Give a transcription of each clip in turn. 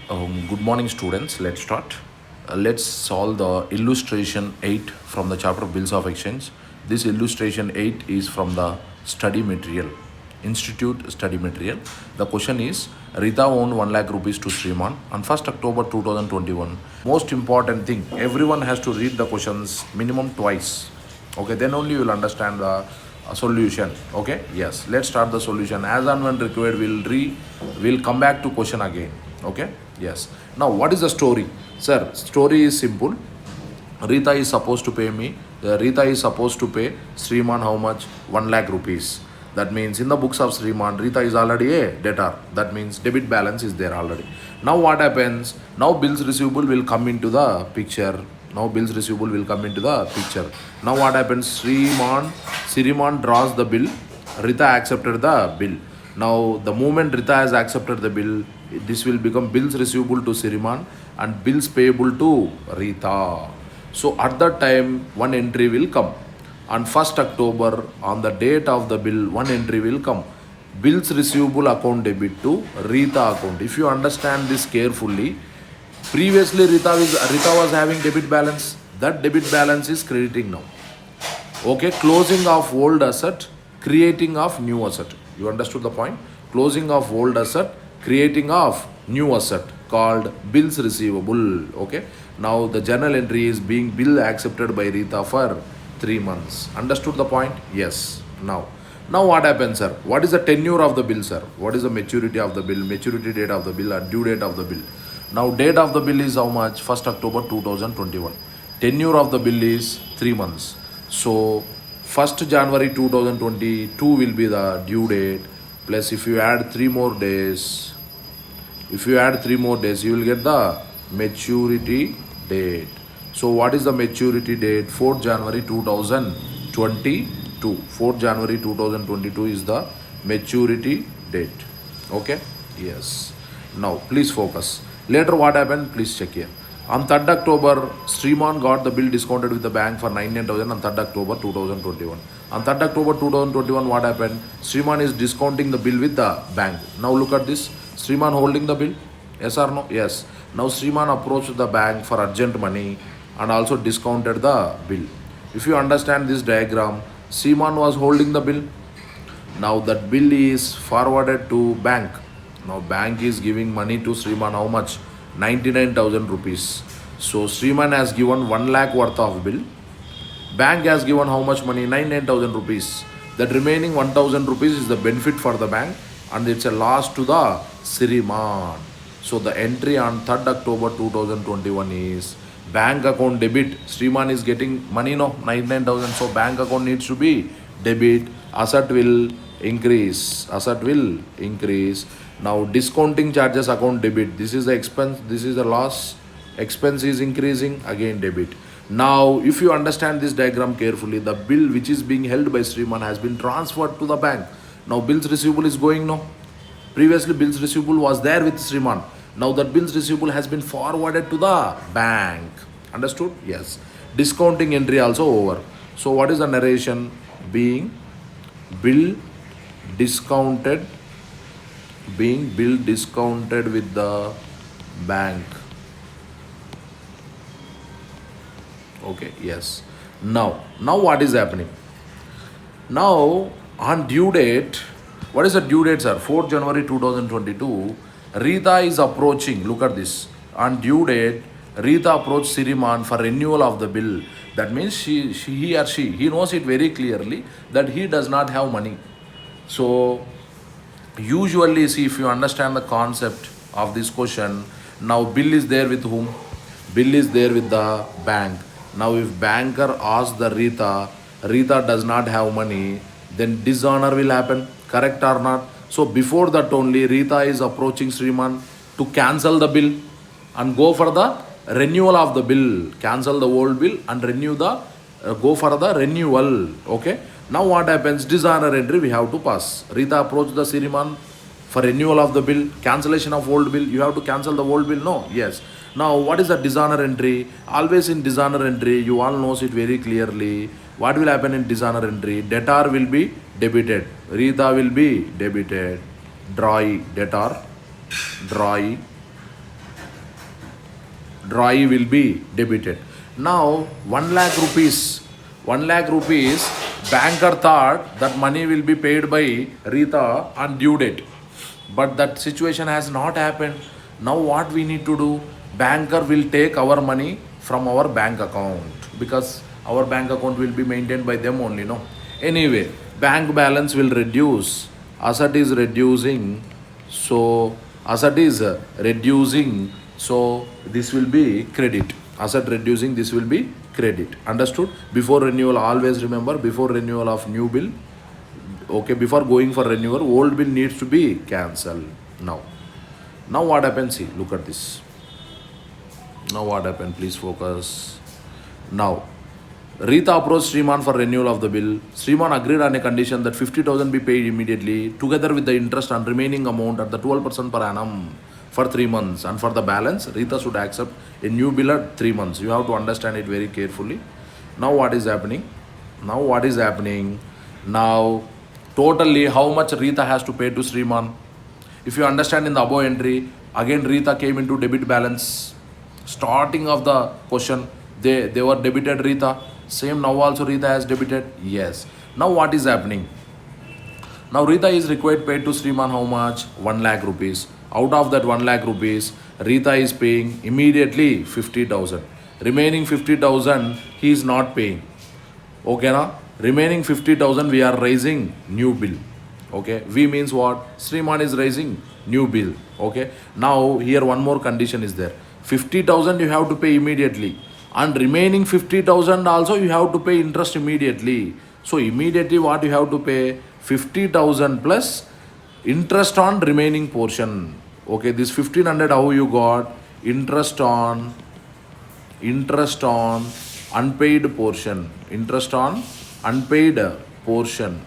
Good morning, students. Let's start. Let's solve the illustration 8 from the chapter Bills of Exchange. This illustration 8 is from the study material, Institute study material. The question is Rita owned 1 lakh rupees to Sriman on 1st October 2021. Most important thing, everyone has to read the questions minimum twice. Okay, then only you will understand the solution. Okay, yes, let's start the solution. As and when required, we'll come back to question again. Okay, yes. Now, what is the story? Sir, story is simple. Rita is supposed to pay me. Rita is supposed to pay Sriman how much? 1 lakh rupees. That means in the books of Sriman, Rita is already a debtor. That means debit balance is there already. Now what happens? Now bills receivable will come into the picture. Now bills receivable will come into the picture. Now what happens? Siriman draws the bill. Rita accepted the bill. Now the moment Rita has accepted the bill, this will become bills receivable to Siriman and bills payable to Rita. So at that time, one entry will come. On 1st October, on the date of the bill, one entry will come. Bills receivable account debit to Rita account. If you understand this carefully, previously Rita was having debit balance. That debit balance is crediting now. Okay, closing of old asset, creating of new asset. You understood the point? Closing of old asset, creating of new asset called bills receivable. Okay, now the journal entry is being bill accepted by Rita for 3 months. Understood the point? Yes. Now what happens, sir? What is the tenure of the bill, sir? What is the maturity of the bill, maturity date of the bill, or due date of the bill? Now date of the bill is how much? 1st October 2021. Tenure of the bill is 3 months. So 1st January 2022 will be the due date, plus if you add 3 more days, you will get the maturity date. So what is the maturity date? 4th January 2022. 4th January 2022 is the maturity date. Okay? Yes. Now please focus. Later what happened? Please check here. On 3rd October, Sriman got the bill discounted with the bank for 99,000 on 3rd October 2021. On 3rd October 2021, what happened? Sriman is discounting the bill with the bank. Now look at this. Sriman holding the bill? Yes or no? Yes. Now Sriman approached the bank for urgent money and also discounted the bill. If you understand this diagram, Sriman was holding the bill. Now that bill is forwarded to bank. Now bank is giving money to Sriman how much? 99,000 rupees. So Sriman has given 1 lakh worth of bill. Bank has given how much money? 99,000 rupees. That remaining 1,000 rupees is the benefit for the bank and it's a loss to the Siriman. So the entry on 3rd October 2021 is bank account debit. Sriman is getting money, no, 99,000. So bank account needs to be debit. Asset will increase. Now discounting charges account debit. This is the expense. This is the loss. Expense is increasing. Again debit. Now if you understand this diagram carefully, the bill which is being held by Sriman has been transferred to the bank. Now bills receivable is going now. Previously bills receivable was there with Sriman. Now that bills receivable has been forwarded to the bank. Understood? Yes. Discounting entry also over. So what is the narration? Being bill discounted with the bank. Okay, yes. Now what is happening? Now on due date, what is the due date, sir? 4th January 2022. Rita is approaching. Look at this. On due date, Rita approached Siriman for renewal of the bill. That means he knows it very clearly that he does not have money. So usually, see, if you understand the concept of this question, now bill is there with whom? Bill is there with the bank. Now if banker asks the Rita does not have money, then dishonor will happen. Correct or not? So before that only, Rita is approaching Sriman to cancel the bill and go for the renewal of the bill. Cancel the old bill and go for the renewal. Okay. Now what happens? Dishonor entry we have to pass. Rita approached the Siriman for renewal of the bill, cancellation of old bill. You have to cancel the old bill? No? Yes. Now what is the dishonor entry? Always in dishonor entry, you all knows it very clearly. What will happen in dishonor entry? Debtor will be debited. Rita will be debited. Drawee, debtor, drawee, drawee will be debited. Now 1 lakh rupees, 1 lakh rupees, banker thought that money will be paid by Rita on due date. But that situation has not happened. Now what we need to do? Banker will take our money from our bank account, because our bank account will be maintained by them only, no? Anyway, bank balance will reduce. Asset is reducing. So asset is reducing. So this will be credit. Asset reducing, this will be credit. Understood? Before renewal, always remember, before renewal of new bill, okay, before going for renewal, old bill needs to be cancelled. Now what happens? See, look at this. Now what happened? Please focus. Now Rita approached Siriman for renewal of the bill. Siriman agreed on a condition that 50,000 be paid immediately, together with the interest on remaining amount at the 12% per annum for 3 months. And for the balance, Rita should accept a new bill at 3 months. You have to understand it very carefully. Now what is happening? Now totally how much Rita has to pay to Siriman? If you understand in the above entry, again Rita came into debit balance. Starting of the question, they were debited Rita. Same now also Rita has debited. Yes. Now what is happening? Now Rita is required paid to Siriman how much? 1 lakh rupees. Out of that 1 lakh rupees, Rita is paying immediately 50,000. Remaining 50,000 he is not paying. Okay na? Remaining 50,000 we are raising new bill. Okay, V means what? Siriman is raising new bill. Okay, now here one more condition is there. 50,000 you have to pay immediately, and remaining 50,000 also you have to pay interest immediately. So immediately what you have to pay? 50,000 plus interest on remaining portion. Okay, this 1500 how you got? Interest on unpaid portion. Interest on unpaid portion.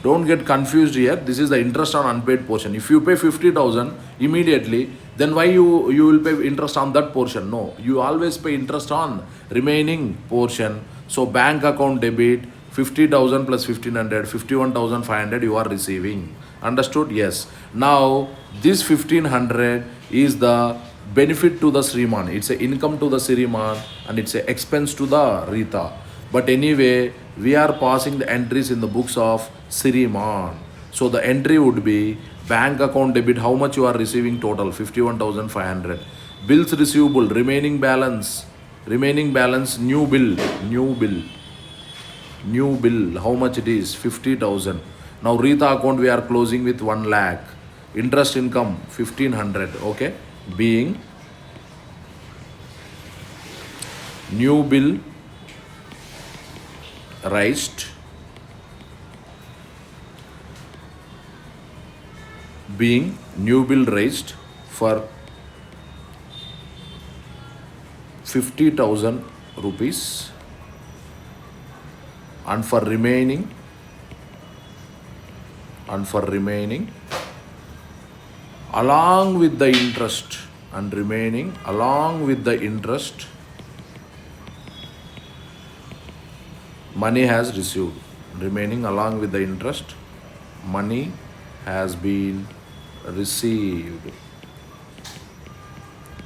Don't get confused here. This is the interest on unpaid portion. If you pay 50,000 immediately, then why you will pay interest on that portion? No, you always pay interest on remaining portion. So bank account debit 50,000 plus 1500, 51,500 you are receiving. Understood? Yes. Now this 1500 is the benefit to the Siriman. It's an income to the Siriman and it's an expense to the Rita. But anyway, we are passing the entries in the books of Siriman. So the entry would be bank account debit, how much you are receiving total? 51,500. Bills receivable, remaining balance, new bill, how much it is? 50,000. Now Rita account we are closing with 1 lakh. Interest income 1,500. Okay, being new bill raised, being new bill raised for 50,000 rupees, and for remaining along with the interest, and remaining along with the interest, money has received. Remaining along with the interest, money has been received.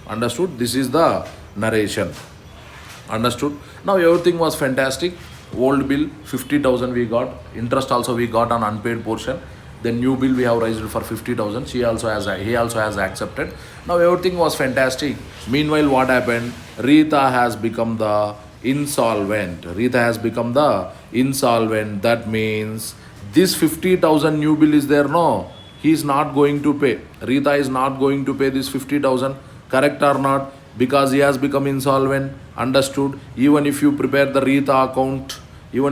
Understood? This is the narration. Understood? Now everything was fantastic. Old bill 50,000 we got, interest also we got on unpaid portion. Then new bill we have raised for 50,000. He also has accepted. Now everything was fantastic. Meanwhile, what happened? Rita has become the insolvent. That means this 50,000 new bill is there. No, he is not going to pay. Rita is not going to pay this 50,000. Correct or not? Because he has become insolvent. Understood? Even if you prepare the Rita account, you will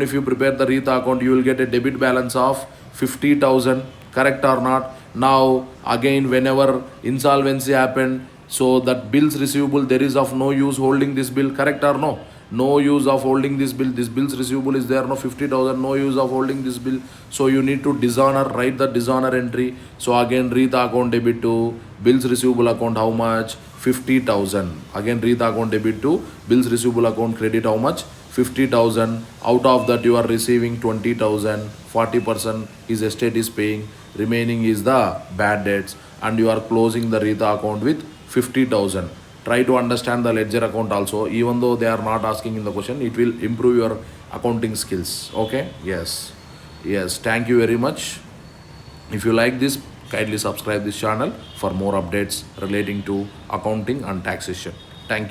get a debit balance of 50,000. Correct or not? Now again, whenever insolvency happened, so that bills receivable, there is of no use holding this bill. Correct or no? No use of holding this bill. This bills receivable is there, no 50,000, no use of holding this bill. So you need to dishonor, write the dishonor entry. So again, Rita account debit to bills receivable account how much? 50,000. Again, Rita account debit to bills receivable account credit how much? 50,000. Out of that you are receiving 20,000. 40% his estate is paying. Remaining is the bad debts, and you are closing the Rita account with 50,000. Try to understand the ledger account also. Even though they are not asking in the question, it will improve your accounting skills. Okay, yes, yes, thank you very much. If you like this, kindly subscribe this channel for more updates relating to accounting and taxation. Thank you.